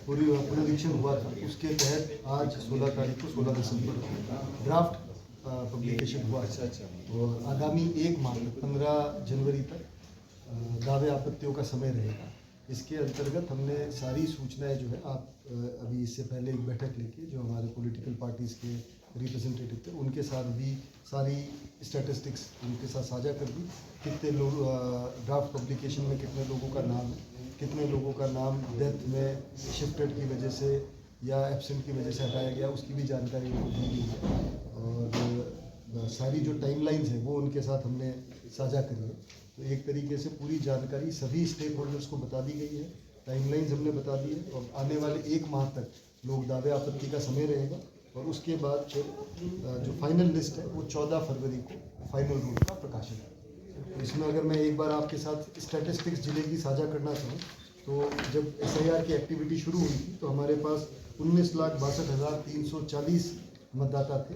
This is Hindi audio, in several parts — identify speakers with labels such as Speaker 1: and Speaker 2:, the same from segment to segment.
Speaker 1: पुनरीक्षण हुआ था, उसके तहत आज 16 तारीख को 16 दिसंबर को ड्राफ्ट पब्लिकेशन हुआ है और आगामी 1 माह 15 जनवरी तक दावे आपत्तियों का समय रहेगा। इसके अंतर्गत हमने सारी सूचनाएं जो है आप अभी इससे पहले एक बैठक लेके जो हमारे पॉलिटिकल पार्टीज़ के रिप्रेजेंटेटिव थे उनके साथ भी सारी स्टैटिस्टिक्स उनके साथ साझा कर दी। कितने लोग ड्राफ्ट पब्लिकेशन में कितने लोगों का नाम है, कितने लोगों का नाम डेथ में शिफ्टेड की वजह से या एब्सेंट की वजह से हटाया गया, उसकी भी जानकारी उनको दी गई है और सारी जो टाइमलाइंस है वो उनके साथ हमने साझा करी है। तो एक तरीके से पूरी जानकारी सभी स्टेक होल्डर्स को बता दी गई है, टाइमलाइंस हमने बता दी है और आने वाले 1 माह तक लोग दावे आपत्ति का समय रहेगा और उसके बाद फिर जो फाइनल लिस्ट है वो 14 फरवरी को फाइनल रूल का प्रकाशन है। तो इसमें अगर मैं एक बार आपके साथ स्टैटिस्टिक्स जिले की साझा करना चाहूँ तो जब SIR की एक्टिविटी शुरू हुई थी तो हमारे पास 19,62,340 मतदाता थे।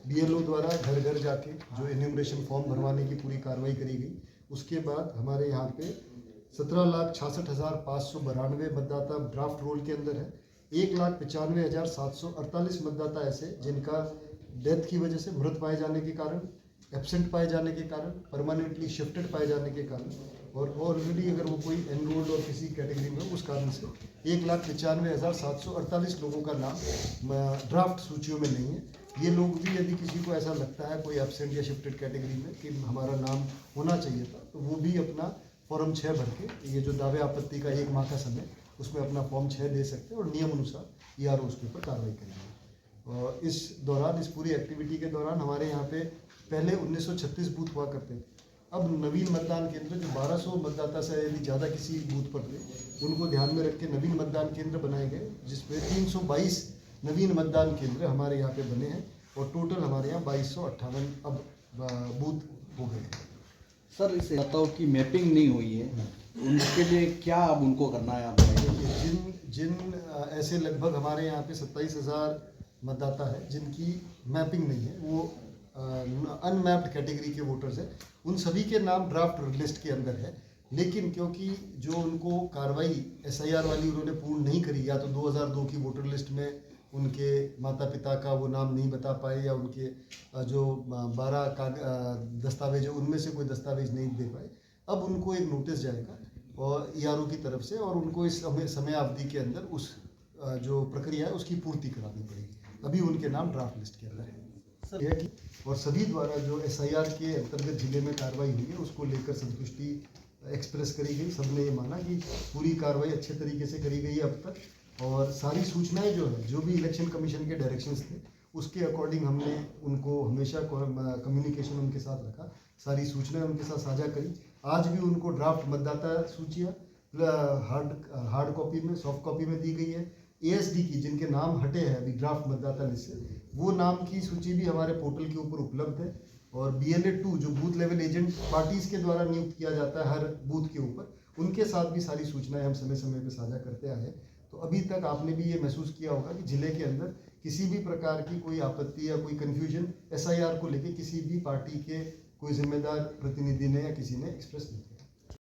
Speaker 1: BLO द्वारा घर घर जाके जो एन्यूमरेशन फॉर्म भरवाने की पूरी कार्रवाई करी गई। उसके बाद हमारे यहाँ पे 17,66,592 मतदाता ड्राफ्ट रोल के अंदर है। 1,95,748 मतदाता ऐसे जिनका डेथ की वजह से मृत पाए जाने के कारण, एब्सेंट पाए जाने के कारण, परमानेंटली शिफ्टेड पाए जाने के कारण और ऑलरेडी अगर वो कोई एनरोल्ड और किसी कैटेगरी में उस कारण से 1,95,748 लोगों का नाम ड्राफ्ट सूचियों में नहीं है। ये लोग भी यदि किसी को ऐसा लगता है कोई एब्सेंट या शिफ्टेड कैटेगरी में कि हमारा नाम होना चाहिए था तो वो भी अपना फॉर्म 6 भर के ये जो दावे आपत्ति का 1 माह का समय उसमें अपना फॉर्म 6 दे सकते हैं और नियम अनुसार ERO उसके ऊपर कार्रवाई करेंगे। और इस दौरान, इस पूरी एक्टिविटी के दौरान हमारे यहाँ पे पहले 1936 बूथ हुआ करते थे। अब नवीन मतदान केंद्र जो 1200 मतदाता से यदि ज़्यादा किसी बूथ पर थे उनको ध्यान में रख के नवीन मतदान केंद्र बनाए गए जिसमें 322 नवीन मतदान केंद्र हमारे यहाँ पे बने हैं और टोटल हमारे यहाँ 2258 अब बूथ हो गए हैं।
Speaker 2: सर, इस मतदाताओं की मैपिंग नहीं हुई है, उनके लिए क्या अब उनको करना है? आप
Speaker 1: जिन ऐसे लगभग हमारे यहाँ पे 27,000 मतदाता है जिनकी मैपिंग नहीं है, वो अनमैप्ड कैटेगरी के वोटर्स हैं, उन सभी के नाम ड्राफ्ट लिस्ट के अंदर है। लेकिन क्योंकि जो उनको कार्रवाई SIR वाली उन्होंने पूर्ण नहीं करी, या तो 2002 की वोटर लिस्ट में उनके माता पिता का वो नाम नहीं बता पाए या उनके जो 12 दस्तावेज है उनमें से कोई दस्तावेज नहीं दे पाए, अब उनको एक नोटिस जाएगा और ERO की तरफ से और उनको इस समय अवधि के अंदर उस जो प्रक्रिया है उसकी पूर्ति करानी पड़ेगी। अभी उनके नाम ड्राफ्ट लिस्ट के अंदर है और सभी द्वारा जो SIR के अंतर्गत जिले में कार्रवाई हुई है उसको लेकर संतुष्टि एक्सप्रेस करी गई। सबने ये माना कि पूरी कार्रवाई अच्छे तरीके से करी गई है अब तक और सारी सूचनाएं जो भी इलेक्शन कमीशन के डायरेक्शंस थे उसके अकॉर्डिंग हमने उनको हमेशा कम्युनिकेशन उनके साथ रखा, सारी सूचनाएं उनके साथ साझा करी। आज भी उनको ड्राफ्ट मतदाता सूचियाँ हार्ड कॉपी में, सॉफ्ट कॉपी में दी गई है। ASD की जिनके नाम हटे हैं अभी ड्राफ्ट मतदाता लिस्ट से, वो नाम की सूची भी हमारे पोर्टल के ऊपर उपलब्ध है और BLA 2 जो बूथ लेवल एजेंट पार्टीज़ के द्वारा नियुक्त किया जाता है हर बूथ के ऊपर, उनके साथ भी सारी सूचनाएं हम समय समय पर साझा करते आए हैं। तो अभी तक आपने भी ये महसूस किया होगा कि जिले के अंदर किसी भी प्रकार की कोई आपत्ति या कोई कन्फ्यूजन SIR को लेके किसी भी पार्टी के कोई जिम्मेदार प्रतिनिधि ने या किसी ने एक्सप्रेस नहीं किया।